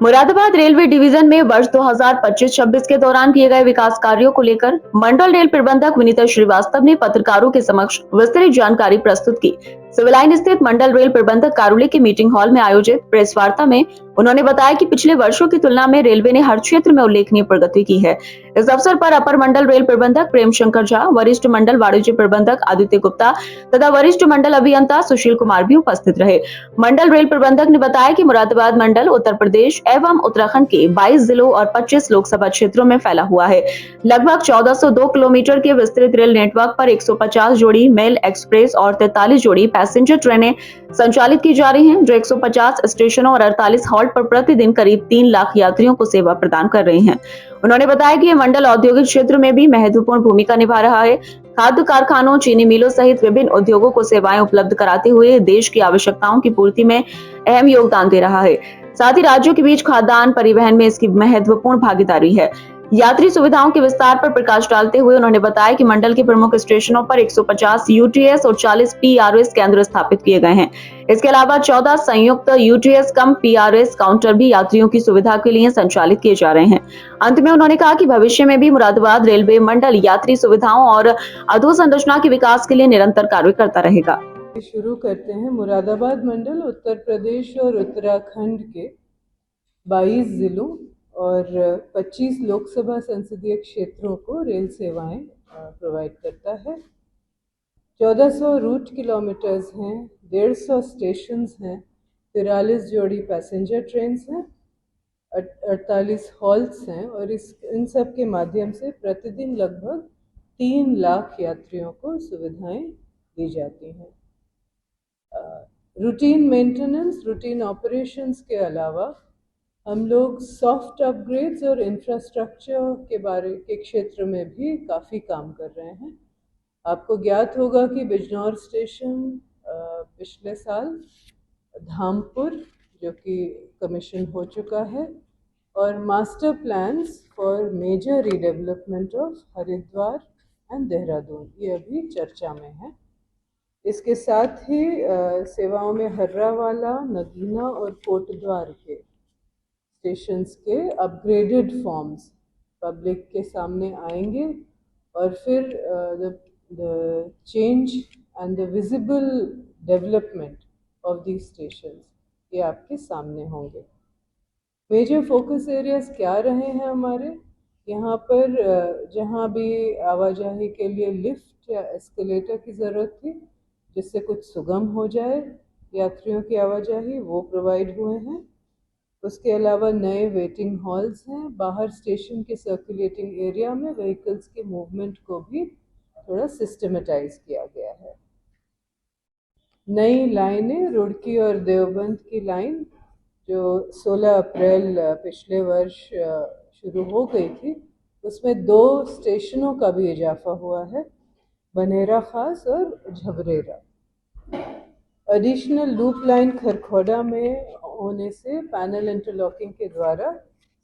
Moradabad railway division में वर्ष 2025-26 के दौरान किए गए विकास कार्यों को लेकर मंडल रेल प्रबंधक विनीता श्रीवास्तव ने पत्रकारों के समक्ष विस्तृत जानकारी प्रस्तुत की। सिविल लाइन स्थित मंडल रेल प्रबंधक कार्यालय के मीटिंग हॉल में आयोजित प्रेस वार्ता में उन्होंने बताया कि पिछले वर्षों की तुलना में रेलवे ने हर क्षेत्र में उल्लेखनीय प्रगति की है। इस अवसर पर अपर मंडल रेल प्रबंधक प्रेम शंकर झा, वरिष्ठ मंडल वाणिज्य प्रबंधक आदित्य गुप्ता तथा वरिष्ठ मंडल अभियंता सुशील कुमार भी उपस्थित रहे। मंडल रेल प्रबंधक ने बताया कि मुरादाबाद मंडल उत्तर प्रदेश एवं उत्तराखंड के 22 जिलों और 25 लोकसभा क्षेत्रों में फैला हुआ है। लगभग 1402 किलोमीटर के विस्तृत रेल नेटवर्क पर 150 जोड़ी मेल एक्सप्रेस और 43 जोड़ी पैसेंजर ट्रेनें संचालित की जा रही हैं, जो 150 स्टेशनों और 48 हॉल्ट पर प्रतिदिन करीब 3 लाख यात्रियों को सेवा प्रदान कर रही हैं। उन्होंने बताया कि ये मंडल औद्योगिक क्षेत्र में भी महत्वपूर्ण भूमिका निभा रहा है। खाद्य कारखानों, चीनी मिलों सहित विभिन्न उद्योगों को सेवाएं उपलब्ध कराते हुए देश की आवश्यकताओं की पूर्ति में अहम योगदान दे रहा है। साथ ही राज्यों के बीच खाद्यान्न परिवहन में इसकी महत्वपूर्ण भागीदारी है। यात्री सुविधाओं के विस्तार पर प्रकाश डालते हुए उन्होंने बताया कि मंडल के प्रमुख स्टेशनों पर 150 यूटीएस और 40 पीआरएस केंद्र स्थापित किए गए हैं। इसके अलावा 14 संयुक्त यूटीएस कम पीआरएस काउंटर भी यात्रियों की सुविधा के लिए संचालित किए जा रहे हैं। अंत में उन्होंने कहा कि भविष्य में भी मुरादाबाद रेलवे मंडल यात्री सुविधाओं और अधोसंरचना के विकास के लिए निरंतर कार्य करता रहेगा। शुरू करते हैं। मुरादाबाद मंडल उत्तर प्रदेश और उत्तराखंड के 22 जिलों और 25 लोकसभा संसदीय क्षेत्रों को रेल सेवाएं प्रोवाइड करता है। 1400 रूट किलोमीटर्स हैं, 150 स्टेशंस हैं, 43 जोड़ी पैसेंजर ट्रेन्स हैं, 48 हॉल्ट्स हैं और इन सब के माध्यम से प्रतिदिन लगभग 3 लाख यात्रियों को सुविधाएं दी जाती हैं। रूटीन मेंटेनेंस, रूटीन ऑपरेशंस के अलावा हम लोग सॉफ्ट अपग्रेड्स और इंफ्रास्ट्रक्चर के क्षेत्र में भी काफ़ी काम कर रहे हैं। आपको ज्ञात होगा कि बिजनौर स्टेशन पिछले साल धामपुर जो कि कमीशन हो चुका है और master plans for major redevelopment of Haridwar and Dehradun ये अभी चर्चा में है। इसके साथ ही सेवाओं में हर्रावाला, नगीना और कोटद्वार के स्टेशंस के अपग्रेडेड फॉर्म्स पब्लिक के सामने आएंगे और फिर the change and the visible development of these stations ये आपके सामने होंगे। मेजर फोकस एरियाज क्या रहे हैं हमारे यहाँ पर? जहाँ भी आवाजाही के लिए लिफ्ट या एस्केलेटर की ज़रूरत थी जिससे कुछ सुगम हो जाए यात्रियों की आवाजाही, वो प्रोवाइड हुए हैं। उसके अलावा नए वेटिंग हॉल्स हैं। बाहर स्टेशन के सर्कुलेटिंग एरिया में व्हीकल्स के मूवमेंट को भी थोड़ा सिस्टमेटाइज किया गया है। नई लाइनें, रुड़की और देवबंद की लाइन जो 16 अप्रैल पिछले वर्ष शुरू हो गई थी, उसमें 2 स्टेशनों का भी इजाफा हुआ है, बनेरा खास और झबरेरा। एडिशनल लूप लाइन खरखोड़ा में होने से पैनल इंटरलॉकिंग के द्वारा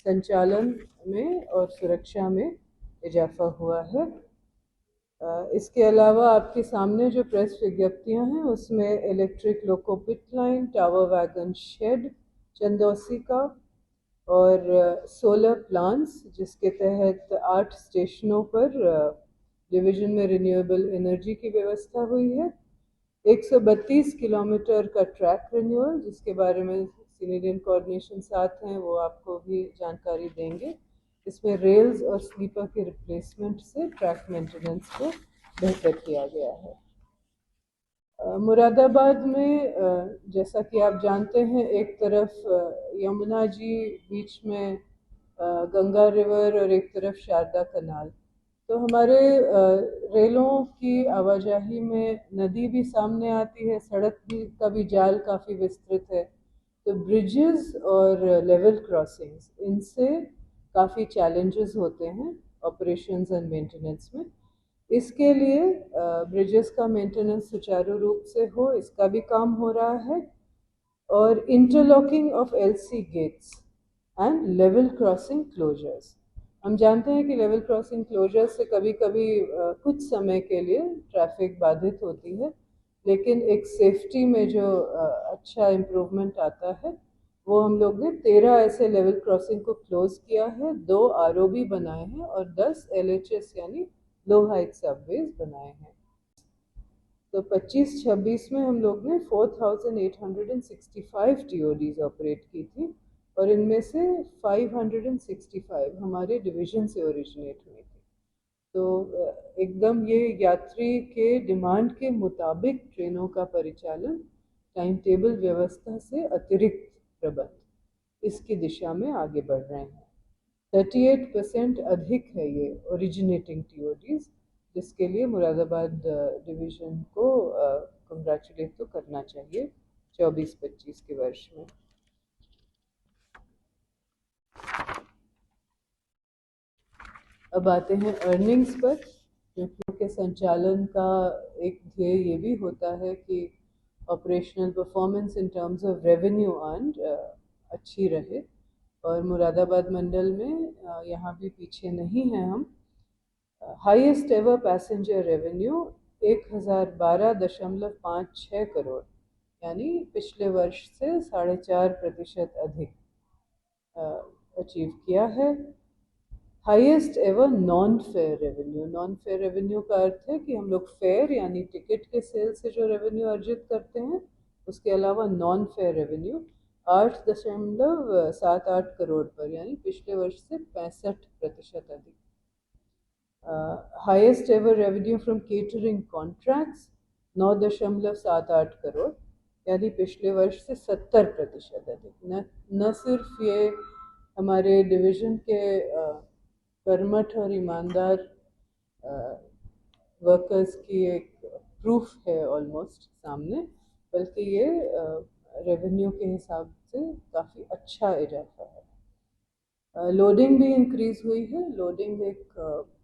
संचालन में और सुरक्षा में इजाफा हुआ है। इसके अलावा आपके सामने जो प्रेस विज्ञप्तियां हैं उसमें electric loco pit line, tower wagon shed Chandausi का और सोलर प्लांट्स जिसके तहत 8 स्टेशनों पर डिवीजन में रिन्यूएबल एनर्जी की व्यवस्था हुई है। 132 किलोमीटर का ट्रैक रिन्यूअल जिसके बारे में सीनियर कोऑर्डिनेशन साथ हैं, वो आपको भी जानकारी देंगे। इसमें रेल्स और स्लीपर के रिप्लेसमेंट से ट्रैक मेंटेनेंस को बेहतर किया गया है। मुरादाबाद में जैसा कि आप जानते हैं, एक तरफ यमुना जी बीच में गंगा रिवर और एक तरफ शारदा कनाल, तो हमारे रेलों की आवाजाही में नदी भी सामने आती है, सड़क भी का भी जाल काफ़ी विस्तृत है, तो ब्रिजेस और लेवल क्रॉसिंग्स इनसे काफ़ी चैलेंजेस होते हैं ऑपरेशंस एंड मेंटेनेंस में। इसके लिए ब्रिजेस का मेंटेनेंस सुचारू रूप से हो, इसका भी काम हो रहा है और interlocking of LC gates and level crossing closures. हम जानते हैं कि लेवल क्रॉसिंग क्लोजर से कभी कभी कुछ समय के लिए ट्रैफिक बाधित होती है, लेकिन एक सेफ्टी में जो अच्छा इम्प्रूवमेंट आता है वो हम लोग ने 13 ऐसे लेवल क्रॉसिंग को क्लोज किया है, 2 आरओबी बनाए हैं और 10 एलएचएस यानी लो हाइट सबवेज बनाए हैं। तो 25-26 में हम लोग ने 4865 टीओडीज ऑपरेट की थी और इनमें से 565 हमारे डिवीजन से ओरिजिनेट हुई थी। तो एकदम ये यात्री के डिमांड के मुताबिक ट्रेनों का परिचालन, टाइम टेबल व्यवस्था से अतिरिक्त प्रबंध इसकी दिशा में आगे बढ़ रहे हैं। 38% अधिक है ये ओरिजिनेटिंग टीओडीज, जिसके लिए मुरादाबाद डिवीज़न को कंग्रेचुलेट तो करना चाहिए 24-25 के वर्ष में। अब आते हैं अर्निंग्स पर। मेट्रो के संचालन का एक ध्येय ये भी होता है कि operational performance in terms of revenue earned अच्छी रहे, और मुरादाबाद मंडल में यहाँ भी पीछे नहीं हैं हम। Highest ever passenger revenue 1012.56 crore यानी पिछले वर्ष से 4.5% अधिक अचीव किया है। Highest ever non fair revenue का अर्थ है कि हम लोग फेयर यानी टिकट के सेल से जो रेवेन्यू अर्जित करते हैं, उसके अलावा नॉन फेयर रेवेन्यू 8.78 करोड़ पर यानी पिछले वर्ष से 65% अधिक। Highest ever revenue from catering contracts 9.78 crore यानी पिछले वर्ष से 70% अधिक। न सिर्फ ये हमारे डिवीज़न के कर्मठ और ईमानदार वर्कर्स की एक प्रूफ है ऑलमोस्ट सामने, बल्कि ये रेवेन्यू के हिसाब से काफ़ी अच्छा इजाफा है। लोडिंग भी इंक्रीज हुई है। लोडिंग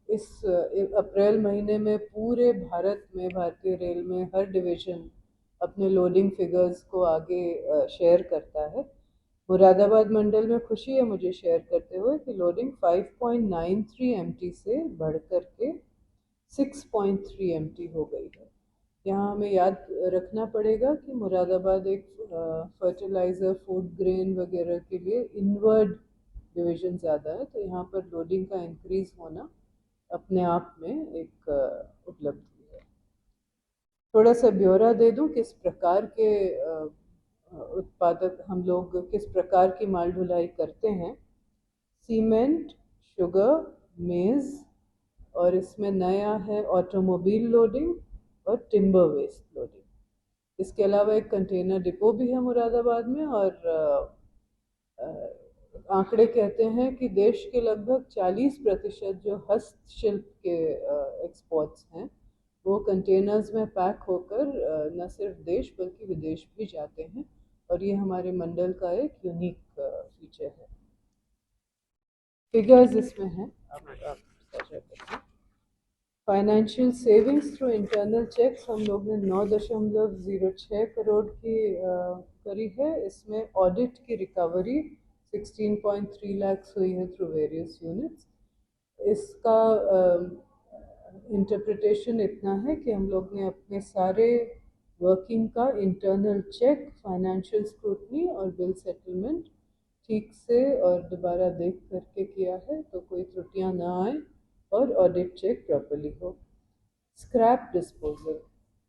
इस अप्रैल महीने में पूरे भारत में भारतीय रेल में हर डिवीज़न अपने लोडिंग फिगर्स को आगे शेयर करता है। मुरादाबाद मंडल में खुशी है मुझे शेयर करते हुए कि लोडिंग 5.93 एमटी से बढ़कर के 6.3 एमटी हो गई है। यहाँ हमें याद रखना पड़ेगा कि मुरादाबाद एक फर्टिलाइज़र, फूड ग्रेन वगैरह के लिए इनवर्ड डिवीज़न ज़्यादा है, तो यहाँ पर लोडिंग का इंक्रीज़ होना अपने आप में एक उपलब्धि है। थोड़ा सा ब्यौरा दे दूँ किस प्रकार के उत्पादक हम लोग किस प्रकार की माल ढुलाई करते हैं। सीमेंट, शुगर, मेज़ और इसमें नया है ऑटोमोबाइल लोडिंग और टिम्बर वेस्ट लोडिंग। इसके अलावा एक कंटेनर डिपो भी है मुरादाबाद में, और आंकड़े कहते हैं कि देश के लगभग 40% जो हस्तशिल्प के एक्सपोर्ट्स हैं वो कंटेनर्स में पैक होकर न सिर्फ देश बल्कि विदेश भी जाते हैं, और ये हमारे मंडल का एक यूनिक फीचर है। फिगर्स इसमें हैं, आप साझा करते हैं। Financial savings through internal checks हम लोग ने 9.06 करोड़ की करी है। इसमें ऑडिट की रिकवरी 16.3 लाख हुई है थ्रू वेरियस यूनिट्स। इसका इंटरप्रिटेशन इतना है कि हम लोग ने अपने सारे वर्किंग का इंटरनल चेक, फाइनेंशियल स्क्रूटनी और बिल सेटलमेंट ठीक से और दोबारा देख करके किया है, तो कोई त्रुटियां ना आए और ऑडिट चेक प्रॉपर्ली हो। स्क्रैप डिस्पोजल,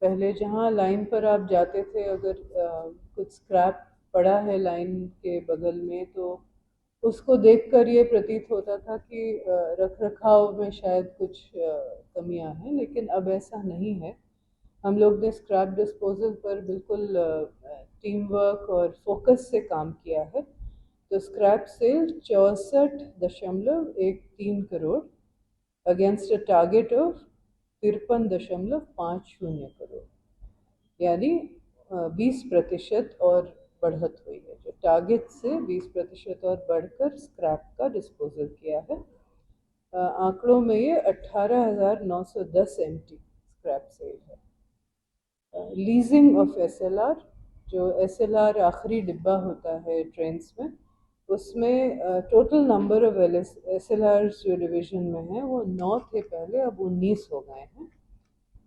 पहले जहाँ लाइन पर आप जाते थे, अगर कुछ स्क्रैप पड़ा है लाइन के बगल में, तो उसको देखकर ये प्रतीत होता था कि रख रखाव में शायद कुछ कमियां हैं, लेकिन अब ऐसा नहीं है। हम लोग ने स्क्रैप डिस्पोजल पर बिल्कुल टीम वर्क और फोकस से काम किया है। तो scrap sale 64.13 crore against a target of 53.50 crore यानी 20% और बढ़त हुई है। जो टारगेट से 20% और बढ़कर स्क्रैप का डिस्पोजल किया है। आंकड़ों में ये 18,910 एमटी स्क्रैप सेल है। लीजिंग ऑफ एसएलआर, जो एसएलआर आखिरी डिब्बा होता है ट्रेन्स में, उसमें टोटल नंबर ऑफ एसएलआर जो डिवीज़न में है वो 9 थे पहले, अब 19 हो गए हैं।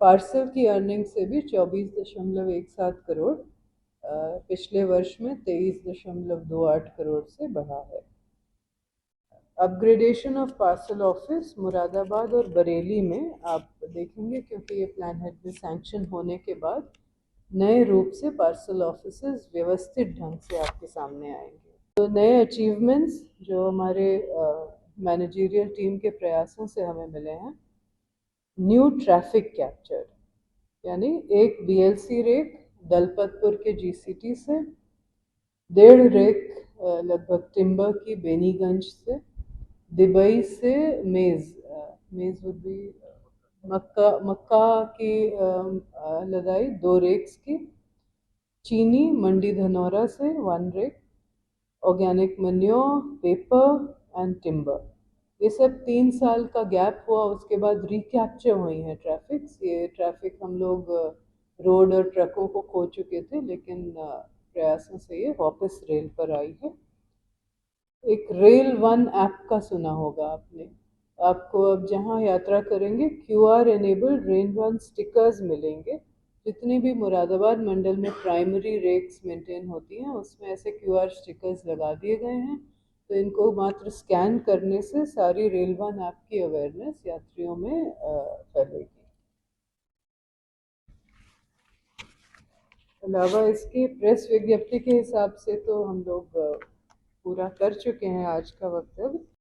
पार्सल की अर्निंग से भी 24.17 करोड़ पिछले वर्ष में 23.28 करोड़ से बढ़ा है। Upgradation of parcel office Moradabad और बरेली में आप देखेंगे, क्योंकि ये प्लान हेड में सैंक्शन होने के बाद नए रूप से पार्सल ऑफिसेज व्यवस्थित ढंग से आपके सामने आएंगे। तो नए अचीवमेंट्स जो हमारे मैनेजरियल टीम के प्रयासों से हमें मिले हैं, न्यू ट्रैफिक कैप्चर, यानी एक बीएलसी रेक दलपतपुर के जीसीटी से, 1.5 रेक लगभग टिम्बर की बेनीगंज से, दुबई से मेज़ वुड बी मक्का की लदाई 2 रेक्स की, चीनी मंडी धनौरा से 1 rake, organic manure, paper and timber. ये सब 3 साल का गैप हुआ, उसके बाद रिकैप्चर हुई है ट्रैफिक्स। ये ट्रैफिक हम लोग रोड और ट्रकों को खो चुके थे, लेकिन प्रयासों से ये वापस रेल पर आई है। एक रेल वन ऐप का सुना होगा आपने। आपको अब जहाँ यात्रा करेंगे QR enabled rail one stickers मिलेंगे। जितनी भी मुरादाबाद मंडल में प्राइमरी रेक्स मेंटेन होती हैं उसमें ऐसे क्यूआर स्टिकर्स लगा दिए गए हैं, तो इनको मात्र स्कैन करने से सारी रेल वन ऐप की अवेयरनेस यात्रियों में फैलेगी। अलावा इसके प्रेस विज्ञप्ति के हिसाब से तो हम लोग पूरा कर चुके हैं आज का वक्तव्य।